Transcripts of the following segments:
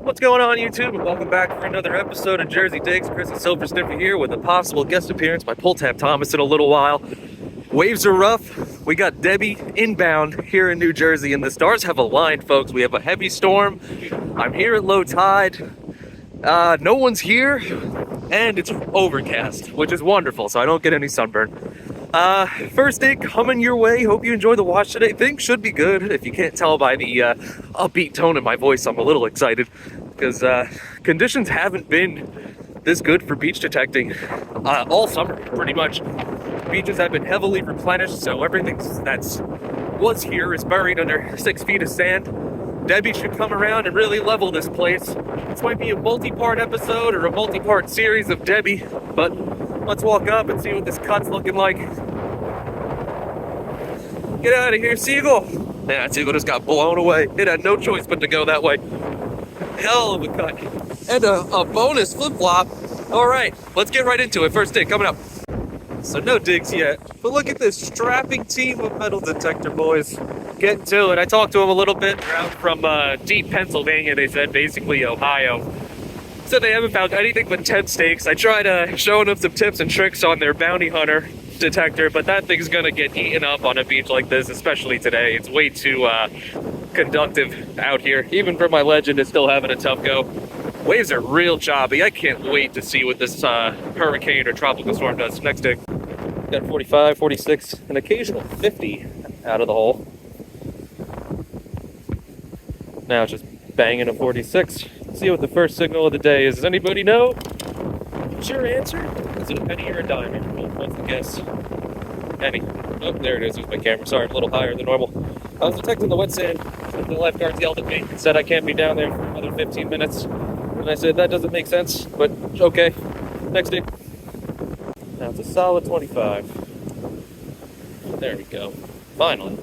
What's going on, YouTube? And welcome back for another episode of Jersey Digs. Chris and Silver Sniffer here with a possible guest appearance by Pull Tab Thomas in a little while. Waves are rough. We got Debby inbound here in New Jersey, and the stars have aligned, folks. We have a heavy storm. I'm here at low tide. No one's here, and it's overcast, which is wonderful, so I don't get any sunburn. First day coming your way. Hope you enjoy the watch today. Things should be good. If you can't tell by the upbeat tone in my voice, I'm a little excited because conditions haven't been this good for beach detecting all summer, pretty much. Beaches have been heavily replenished, so everything that's was here is buried under 6 feet of sand. Debby should come around and really level this place. This might be a multi-part episode or a multi-part series of Debby, but let's walk up and see what this cut's looking like. Get out of here, seagull! Man, that seagull just got blown away. It had no choice but to go that way. Hell of a cut. And a bonus flip-flop. All right, let's get right into it. First dig coming up. So no digs yet, but look at this strapping team of metal detector boys. Getting to it. I talked to them a little bit. They're out from deep Pennsylvania, they said, basically Ohio. Said they haven't found anything but tent stakes. I tried showing them some tips and tricks on their bounty hunter detector, but that thing's gonna get eaten up on a beach like this, especially today. It's way too conductive out here. Even for my Legend, it's still having a tough go. Waves are real choppy. I can't wait to see what this hurricane or tropical storm does. Next dig. Got 45, 46, an occasional 50 out of the hole. Now it's just banging a 46. Let's see what the first signal of the day is. Does anybody know? What's your answer? Is it a penny or a dime? What's the guess? Penny. Oh, there it is. There's my camera. Sorry, I'm a little higher than normal. I was detecting the wet sand. The lifeguards yelled at me and said I can't be down there for another 15 minutes. And I said, that doesn't make sense, but okay. Next dig. Now it's a solid 25. There we go. Finally.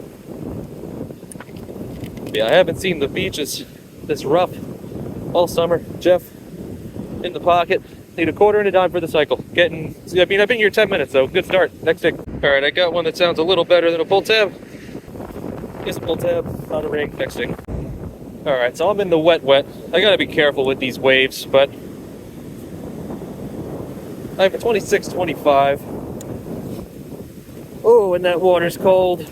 Yeah, I haven't seen the beaches this rough all summer. Jeff, in the pocket. Need a quarter and a dime for the cycle. I've been here 10 minutes, so good start. Next dig. All right, I got one that sounds a little better than a pull tab. Here's a pull tab, not a ring. Next dig. All right, so I'm in the wet. I gotta be careful with these waves, but I have a 26, 25. Oh, and that water's cold.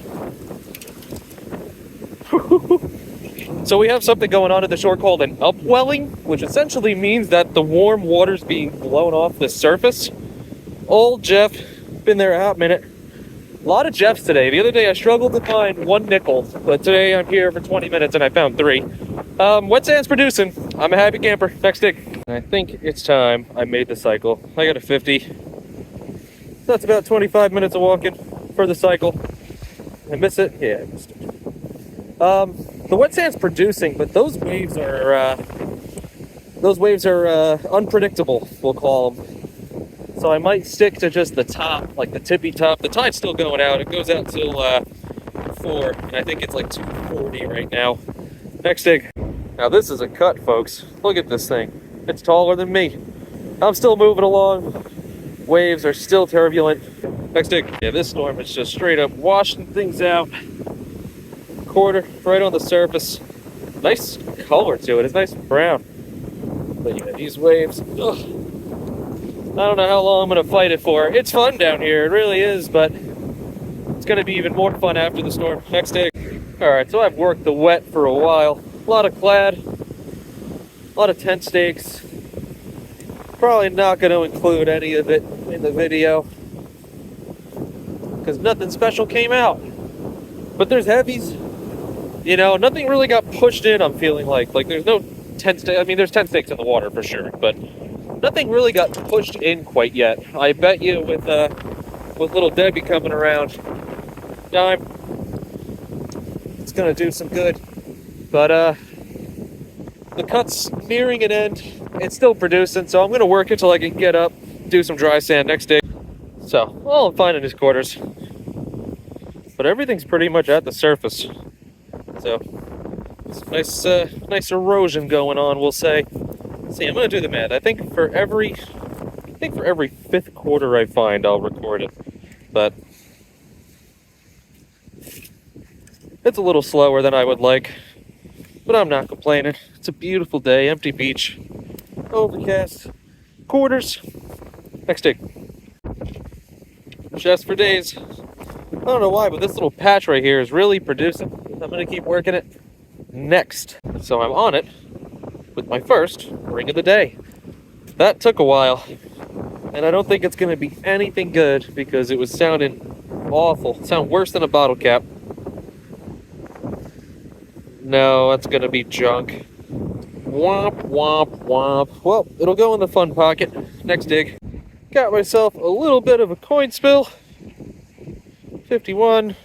So we have something going on at the shore called an upwelling, which essentially means that the warm water's being blown off the surface. Old Jeff, been there a hot minute. A lot of Jeffs today. The other day I struggled to find one nickel, but today I'm here for 20 minutes and I found 3. Wet sand's producing. I'm a happy camper. Next dig. I think it's time I made the cycle. I got a 50. That's about 25 minutes of walking for the cycle. I miss it? Yeah, I missed it. The wet sand's producing, but those waves are unpredictable, we'll call them. So I might stick to just the top, like the tippy top. The tide's still going out. It goes out till 4, and I think it's like 2:40 right now. Next dig. Now this is a cut, folks. Look at this thing. It's taller than me. I'm still moving along. Waves are still turbulent. Next dig. Yeah, this storm is just straight up washing things out. Quarter right on the surface. Nice color to it. It's nice and brown. But yeah, these waves. Ugh. I don't know how long I'm gonna fight it for. It's fun down here, it really is, but it's gonna be even more fun after the storm. Next dig. Alright, so I've worked the wet for a while. A lot of clad, a lot of tent stakes. Probably not gonna include any of it in the video because nothing special came out. But there's heavies. You know, nothing really got pushed in, I'm feeling like. Like there's no tent stakes. I mean, there's tent stakes in the water for sure, but nothing really got pushed in quite yet. I bet you with little Debby coming around, dime, it's gonna do some good. But the cut's nearing an end. It's still producing, so I'm gonna work until I can get up, do some dry sand next day. So all I'm finding is quarters, but everything's pretty much at the surface. So it's nice erosion going on, we'll say. See, I'm gonna do the math. I think for every 5th quarter I find, I'll record it. But it's a little slower than I would like. but I'm not complaining. It's a beautiful day, empty beach, overcast, quarters. Next dig. Just for days. I don't know why, but this little patch right here is really producing. I'm gonna keep working it next. So I'm on it with my first ring of the day. That took a while, and I don't think it's gonna be anything good because it was sounding awful. Sound worse than a bottle cap. No, that's gonna be junk. Womp, womp, womp. Well, it'll go in the fun pocket. Next dig. Got myself a little bit of a coin spill. 51.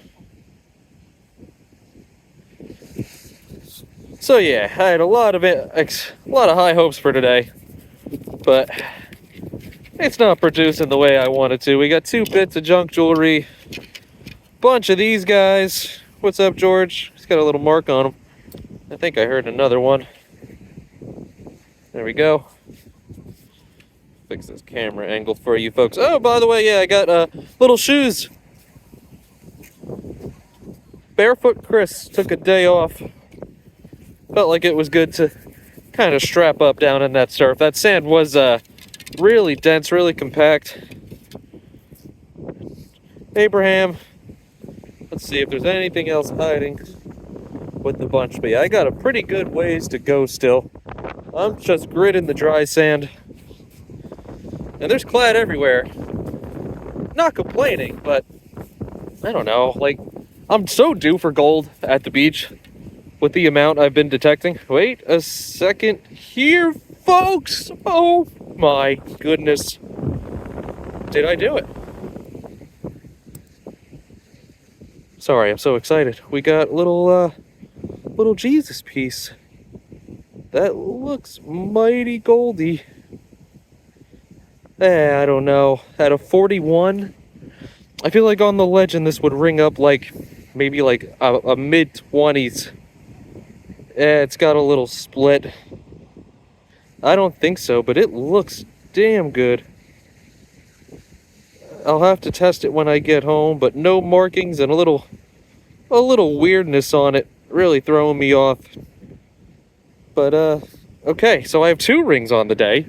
So yeah, I had a lot of high hopes for today, but it's not producing the way I wanted to. We got 2 bits of junk jewelry, bunch of these guys. What's up, George? He's got a little mark on him. I think I heard another one. There we go. Fix this camera angle for you folks. Oh, by the way, yeah, I got little shoes. Barefoot Chris took a day off. Felt like it was good to kind of strap up down in that surf. That sand was really dense, really compact. Abraham. Let's see if there's anything else hiding with the bunch. But yeah, I got a pretty good ways to go still. I'm just gritting the dry sand. And there's clad everywhere. Not complaining, but I don't know. Like, I'm so due for gold at the beach with the amount I've been detecting. Wait a second here, folks. Oh my goodness. Did I do it? Sorry, I'm so excited. We got little Jesus piece. That looks mighty goldy. I don't know. At a 41, I feel like on the legend this would ring up like maybe like a mid-20s. It's got a little split. I don't think so, but it looks damn good. I'll have to test it when I get home, but no markings and a little weirdness on it, really throwing me off. But okay, so I have 2 rings on the day,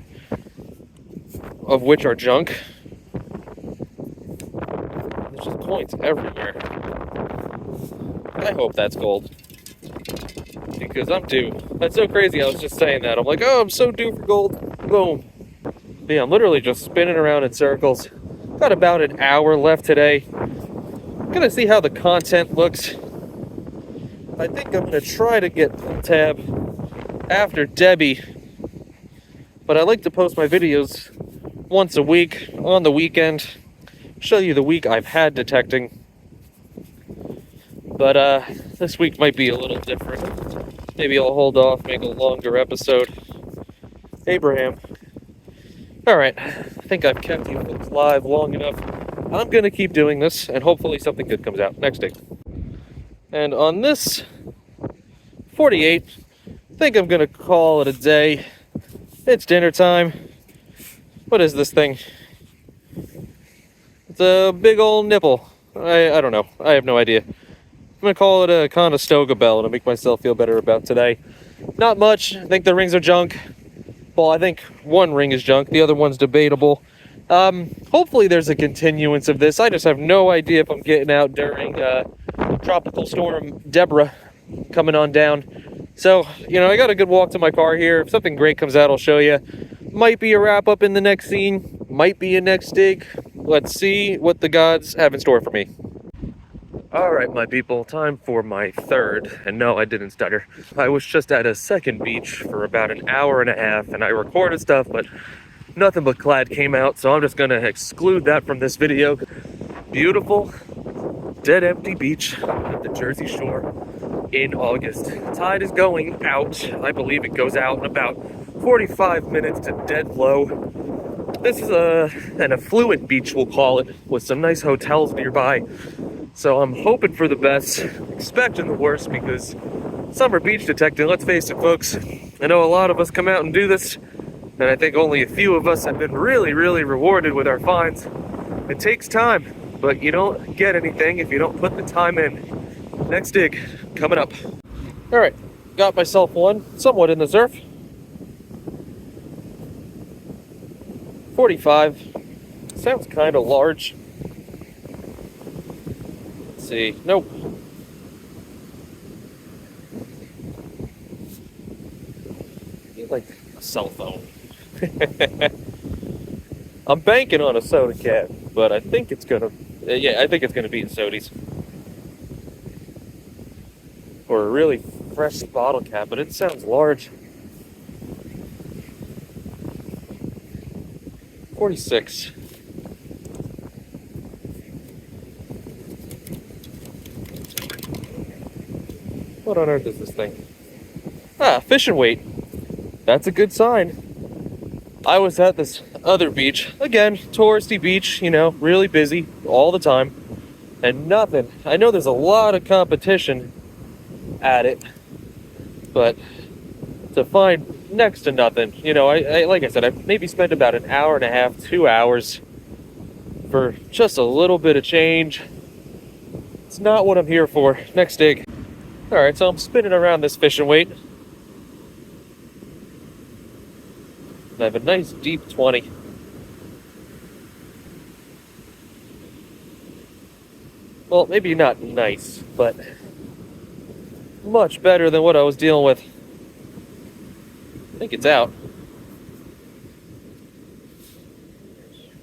of which are junk. There's just coins everywhere. I hope that's gold, because I'm due. That's so crazy. I was just saying that. I'm like, oh, I'm so due for gold. Boom. But yeah, I'm literally just spinning around in circles. Got about an hour left today. Gonna see how the content looks. I think I'm gonna try to get Pull Tab after Debby, but I like to post my videos once a week on the weekend. Show you the week I've had detecting. But this week might be a little different. Maybe I'll hold off, make a longer episode. Abraham. Alright, I think I've kept you folks live long enough. I'm gonna keep doing this, and hopefully something good comes out. Next dig. And on this 48, I think I'm gonna call it a day. It's dinner time. What is this thing? It's a big old nipple. I don't know. I have no idea. I'm gonna call it a Conestoga bell to make myself feel better about today. Not much. I think the rings are junk. Well, I think one ring is junk. The other one's debatable. Hopefully there's a continuance of this. I just have no idea if I'm getting out during Tropical Storm Deborah coming on down. So, you know, I got a good walk to my car here. If something great comes out, I'll show you. Might be a wrap up in the next scene. Might be a next dig. Let's see what the gods have in store for me. All right, my people, time for my third. And no, I didn't stutter. I was just at a second beach for about an hour and a half, and I recorded stuff, but nothing but clad came out, so I'm just gonna exclude that from this video. Beautiful, dead empty beach at the Jersey Shore in August. Tide is going out. I believe it goes out in about 45 minutes to dead low. This is an affluent beach, we'll call it, with some nice hotels nearby. So I'm hoping for the best, expecting the worst, because summer beach detecting, let's face it, folks, I know a lot of us come out and do this, and I think only a few of us have been really, really rewarded with our finds. It takes time, but you don't get anything if you don't put the time in. Next dig, coming up. All right, got myself one, somewhat in the surf. 45. Sounds kind of large. Let's see. Nope. Need like a cell phone. I'm banking on a soda can, but I think it's gonna. Yeah, I think it's gonna be a Sodies. Or a really fresh bottle cap, but it sounds large. 46. What on earth is this thing? Ah, fishing weight. That's a good sign. I was at this other beach, again, touristy beach, you know, really busy all the time, and nothing. I know there's a lot of competition at it, but to find next to nothing, you know, I like I said, I maybe spent about an hour and a half, 2 hours for just a little bit of change. It's not what I'm here for. Next dig. All right, so I'm spinning around this fishing weight. I have a nice deep 20. Well, maybe not nice, but much better than what I was dealing with. I think it's out.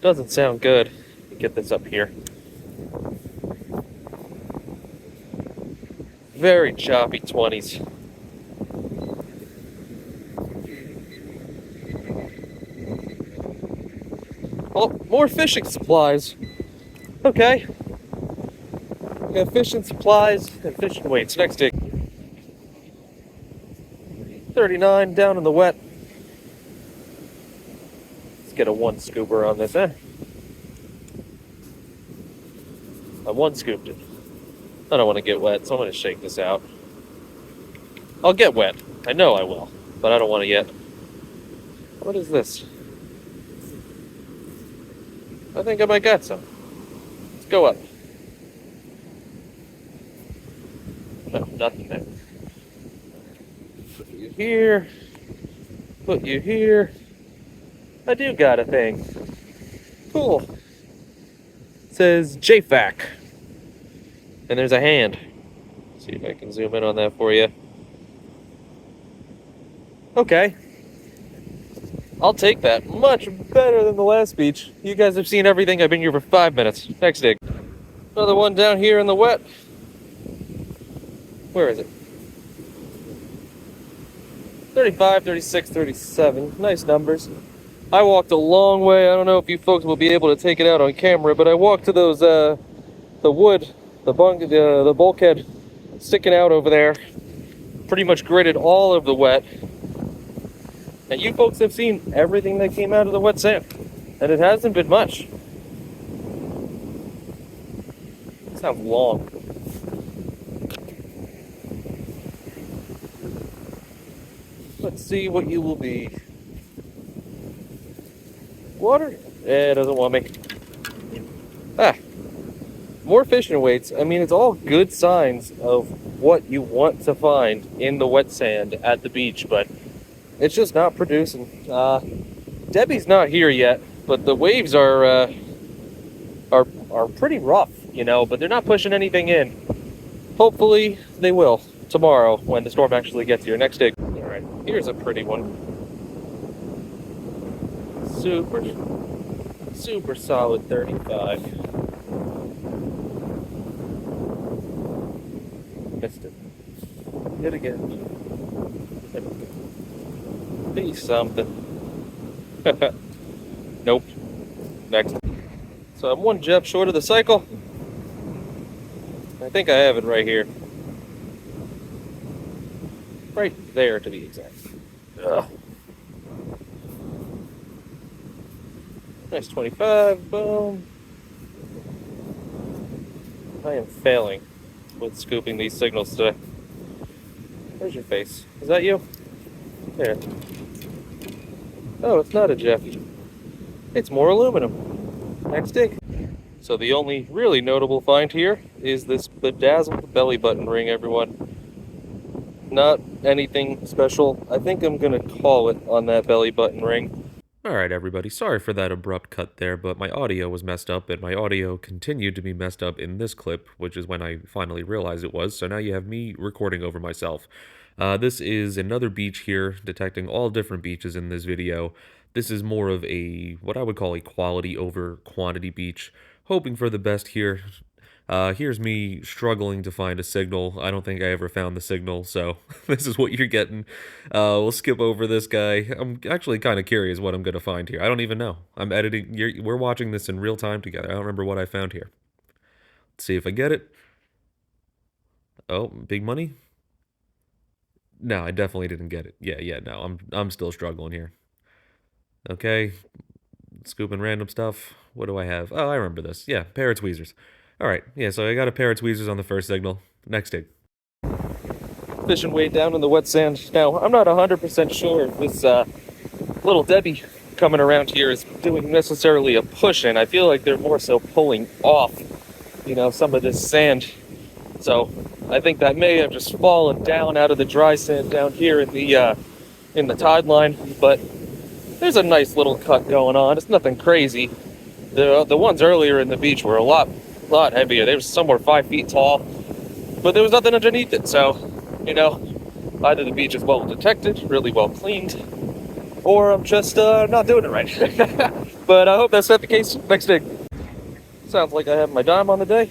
Doesn't sound good. Let me get this up here. Very choppy 20s. Oh, more fishing supplies. Okay. We got fishing supplies and fishing weights. Next dig. 39 down in the wet. Let's get a one scooper on this, I one scooped it. I don't want to get wet, so I'm going to shake this out. I'll get wet. I know I will, but I don't want to yet. What is this? I think I might got some. Let's go up. No, nothing there. Put you here. Put you here. I do got a thing. Cool. It says JFAC. And there's a hand. See if I can zoom in on that for you. Okay. I'll take that. Much better than the last beach. You guys have seen everything. I've been here for 5 minutes. Next dig. Another one down here in the wet. Where is it? 35, 36, 37. Nice numbers. I walked a long way. I don't know if you folks will be able to take it out on camera, but I walked to those, the wood, the bulkhead sticking out over there. Pretty much gridded all of the wet. And you folks have seen everything that came out of the wet sand. And it hasn't been much. It sounds long. Let's see what you will be. Water? Eh, it doesn't want me. Ah. More fishing weights. I mean, it's all good signs of what you want to find in the wet sand at the beach, but it's just not producing. Debbie's not here yet, but the waves are pretty rough, you know, but they're not pushing anything in. Hopefully they will tomorrow when the storm actually gets here. Next dig. All right, here's a pretty one. Super solid 35. Missed it. Hit again. Be something. Nope. Next. So I'm one jeb short of the cycle. I think I have it right here. Right there, to be exact. Ugh. Nice 25. Boom. I am failing with scooping these signals today. Where's your face? Is that you? There. Oh, it's not a Jeff. It's more aluminum. Next dig. So the only really notable find here is this bedazzled belly button ring, everyone. Not anything special. I think I'm gonna call it on that belly button ring. Alright, everybody, sorry for that abrupt cut there, but my audio was messed up, and my audio continued to be messed up in this clip, which is when I finally realized it was, so now you have me recording over myself. This is another beach here, detecting all different beaches in this video. This is more of a, what I would call a quality over quantity beach, hoping for the best here. Here's me struggling to find a signal. I don't think I ever found the signal, so this is what you're getting. We'll skip over this guy. I'm actually kind of curious what I'm going to find here. I don't even know. I'm editing. We're watching this in real time together. I don't remember what I found here. Let's see if I get it. Oh, big money? No, I definitely didn't get it. Yeah, no, I'm still struggling here. Okay, scooping random stuff. What do I have? Oh, I remember this. Yeah, parrot tweezers. Alright, yeah, so I got a pair of tweezers on the first signal. Next dig. Fishing way down in the wet sand. Now, I'm not 100% sure if this little Debby coming around here is doing necessarily a push in. I feel like they're more so pulling off, some of this sand. So, I think that may have just fallen down out of the dry sand down here in the tide line, but there's a nice little cut going on. It's nothing crazy. The ones earlier in the beach were a lot heavier. They were somewhere 5 feet tall, but there was nothing underneath it. So, either the beach is well detected, really well cleaned, or I'm just not doing it right. But I hope that's not the case. Next dig. Sounds like I have my dime on the day.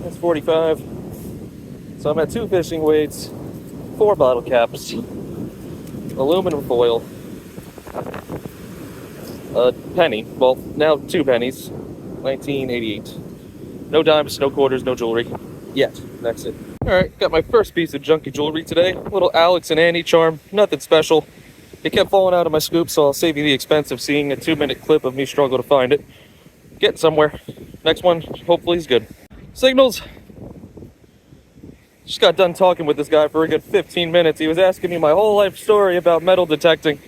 That's 45. So I'm at 2 fishing weights, 4 bottle caps, aluminum foil, a penny. Well, now 2 pennies. 1988. No dimes, no quarters, no jewelry. Yet. That's it. Alright, got my first piece of junky jewelry today. Little Alex and Annie charm. Nothing special. It kept falling out of my scoop, so I'll save you the expense of seeing a 2-minute clip of me struggle to find it. Getting somewhere. Next one, hopefully, is good. Signals. Just got done talking with this guy for a good 15 minutes. He was asking me my whole life story about metal detecting.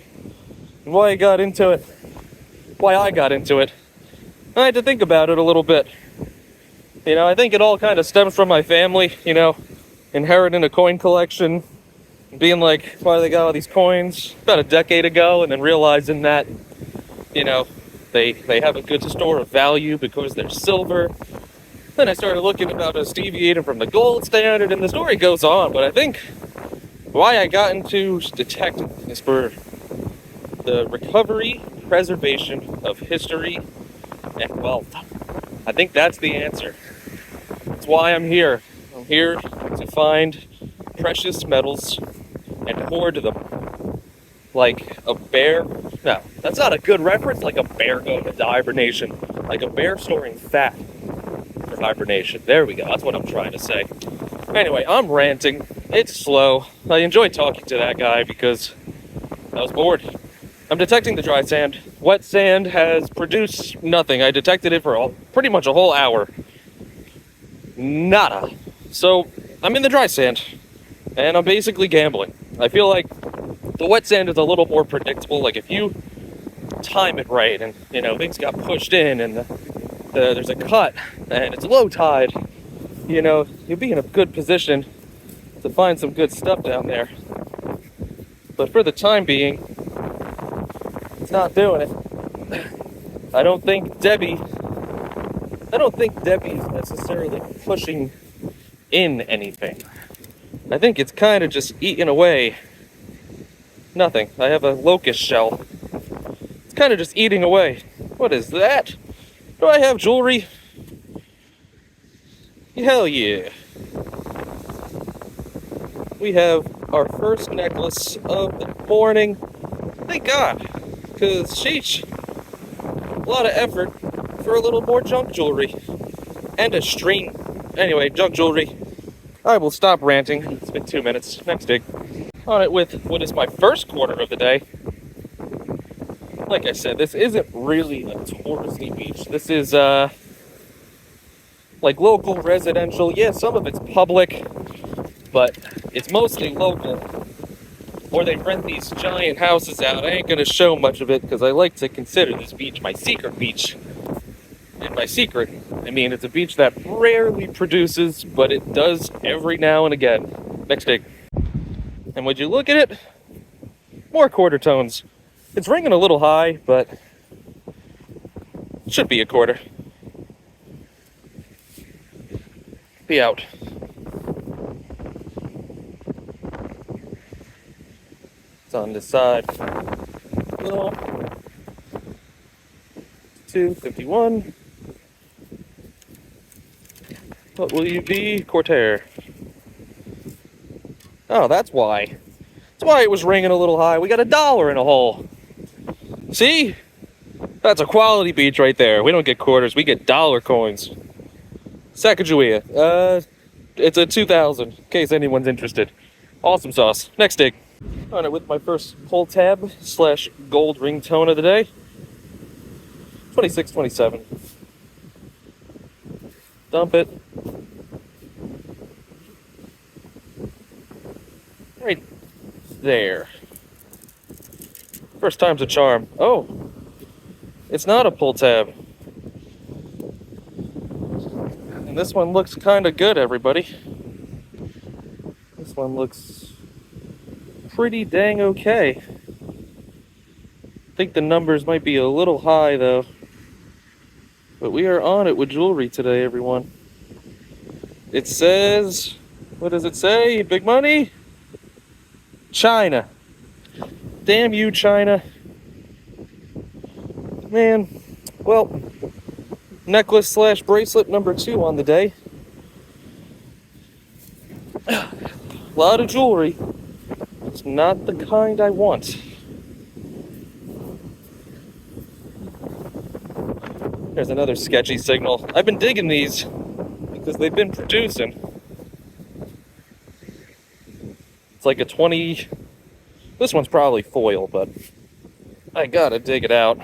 And why I got into it. I had to think about it a little bit. I think it all kind of stems from my family, inheriting a coin collection, being like, why do they got all these coins? About a decade ago, and then realizing that, they have a good store of value because they're silver. Then I started looking about us deviating from the gold standard, and the story goes on, but I think why I got into detecting is for the recovery, preservation of history, and wealth. I think that's the answer. That's why I'm here. I'm here to find precious metals and hoard them. Like a bear. No, that's not a good reference. Like a bear going into hibernation. Like a bear storing fat for hibernation. There we go. That's what I'm trying to say. Anyway, I'm ranting. It's slow. I enjoy talking to that guy because I was bored. I'm detecting the dry sand. Wet sand has produced nothing. I detected it for pretty much a whole hour. Nada. So, I'm in the dry sand. And I'm basically gambling. I feel like the wet sand is a little more predictable. Like, if you time it right and, things got pushed in and there's a cut and it's low tide, you'll be in a good position to find some good stuff down there. But for the time being, it's not doing it. I don't think Debby is necessarily pushing in anything. I think it's kind of just eating away. Nothing. I have a locust shell. It's kind of just eating away. What is that? Do I have jewelry? Hell yeah. We have our first necklace of the morning. Thank God. Because, sheesh, a lot of effort for a little more junk jewelry. And a string. Anyway, junk jewelry. I will stop ranting. It's been 2 minutes. Next dig. On it with what is my first quarter of the day. Like I said, this isn't really a touristy beach. This is, like local residential. Yeah, some of it's public, but it's mostly local. Or they rent these giant houses out. I ain't gonna show much of it because I like to consider this beach my secret beach. And by secret, I mean it's a beach that rarely produces, but it does every now and again. Next dig. And would you look at it? More quarter tones. It's ringing a little high, but it should be a quarter. Be out. It's on this side. Little 251. What will you be? Quarter. Oh, that's why. That's why it was ringing a little high. We got $1 in a hole. See? That's a quality beach right there. We don't get quarters, we get dollar coins. Sacagawea. It's a 2000, in case anyone's interested. Awesome sauce. Next dig. On it with my first pull tab / gold ringtone of the day. 2627. Dump it. Right there. First time's a charm. Oh, it's not a pull tab. And this one looks kind of good, everybody. This one looks pretty dang okay. I think the numbers might be a little high though. But we are on it with jewelry today, everyone. It says, what does it say? Big money? China. Damn you, China. Man, well, necklace / bracelet number 2 on the day. A lot of jewelry. It's not the kind I want. There's another sketchy signal. I've been digging these because they've been producing. It's like a 20. This one's probably foil, but I gotta dig it out.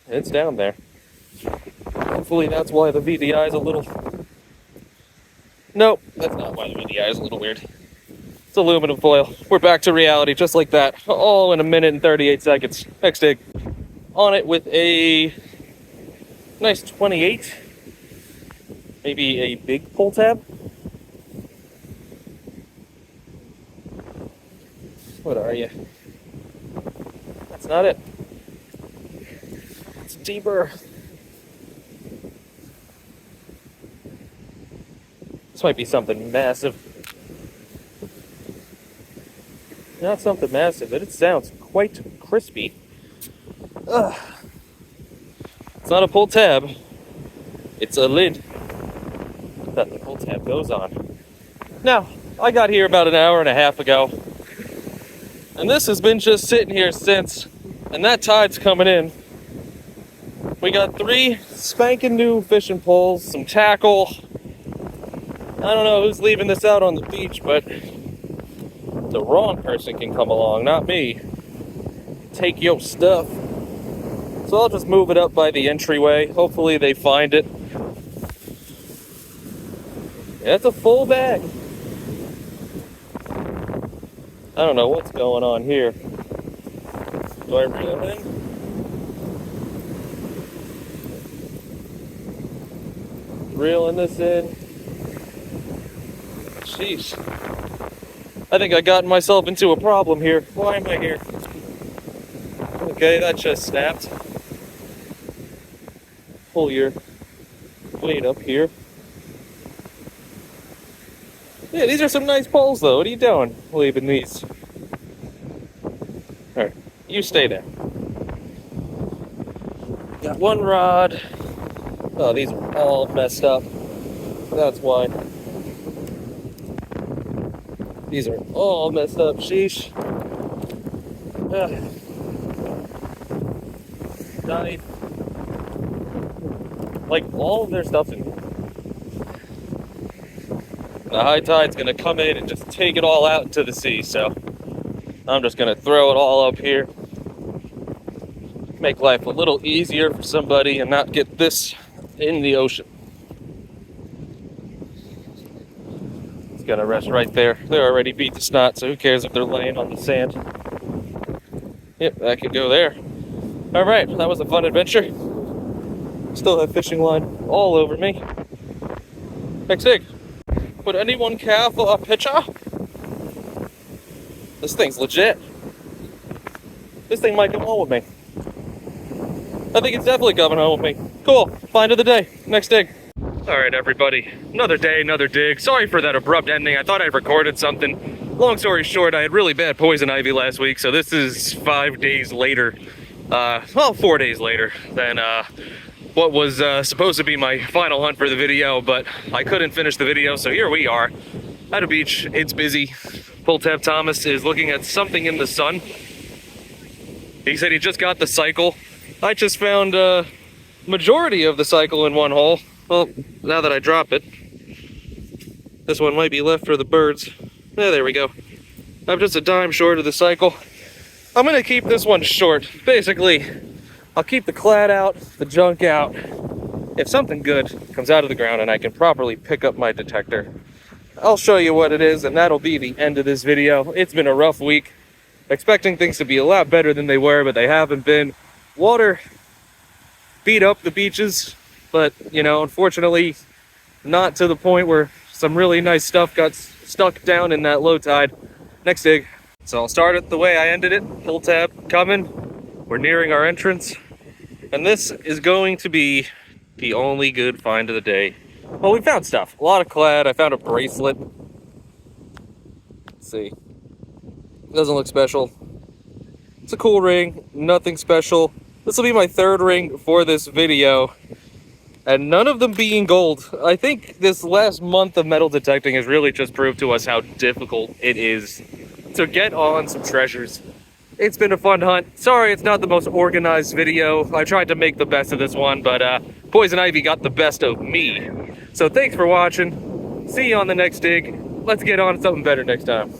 It's down there. Hopefully that's why the VDI is a little... Nope, that's not why the VDI is a little weird. It's aluminum foil. We're back to reality, just like that. All in 1 minute and 38 seconds. Next dig. On it with a nice 28. Maybe a big pull tab. What are you? That's not it. It's deeper. This might be something massive. Not something massive, but it sounds quite crispy. Ugh. It's not a pull tab. It's a lid that the pull tab goes on. Now, I got here about an hour and a half ago, and this has been just sitting here since, and that tide's coming in. We got 3 spanking new fishing poles, some tackle. I don't know who's leaving this out on the beach, but the wrong person can come along, not me. Take your stuff. So I'll just move it up by the entryway. Hopefully they find it. Yeah, it's a full bag. I don't know what's going on here. Do I reel in? Reeling this in. Jeez. I think I got myself into a problem here. Why am I here? Okay, that just snapped. Pull your weight up here. Yeah, these are some nice poles though. What are you doing leaving these? Alright, you stay there. Got 1 rod. Oh, these are all messed up. That's why. These are all messed up. Sheesh. Knife. Like, all of their stuff's in here. The high tide's gonna come in and just take it all out into the sea, so I'm just gonna throw it all up here. Make life a little easier for somebody and not get this in the ocean. It's gonna rest right there. They're already beat the snot, so who cares if they're laying on the sand. Yep, that could go there. Alright, that was a fun adventure. Still have fishing line all over me. Next dig. Would anyone care for a picture? This thing's legit. This thing might come home with me. I think it's definitely coming home with me. Cool. Find of the day. Next dig. All right, everybody. Another day, another dig. Sorry for that abrupt ending. I thought I'd recorded something. Long story short, I had really bad poison ivy last week, so this is 5 days later. Well, 4 days later than what was supposed to be my final hunt for the video, but I couldn't finish the video, so here we are at a beach. It's busy. Pull Tab Thomas is looking at something in the sun. He said he just got the cycle. I just found a majority of the cycle in one hole. Well, now that I drop it, this one might be left for the birds. Yeah, there we go. I'm just a dime short of the cycle. I'm gonna keep this one short. Basically, I'll keep the clad out, the junk out. If something good comes out of the ground and I can properly pick up my detector, I'll show you what it is, and that'll be the end of this video. It's been a rough week. Expecting things to be a lot better than they were, but they haven't been. Water beat up the beaches, but, you know, unfortunately, not to the point where some really nice stuff got stuck down in that low tide. Next dig. So I'll start it the way I ended it. Pull tab coming. We're nearing our entrance. And this is going to be the only good find of the day. Well, we found stuff. A lot of clad. I found a bracelet. Let's see. Doesn't look special. It's a cool ring. Nothing special. This will be my third ring for this video. And none of them being gold. I think this last month of metal detecting has really just proved to us how difficult it is to get on some treasures. It's been a fun hunt. Sorry it's not the most organized video. I tried to make the best of this one, but poison ivy got the best of me. So thanks for watching. See you on the next dig. Let's get on to something better next time.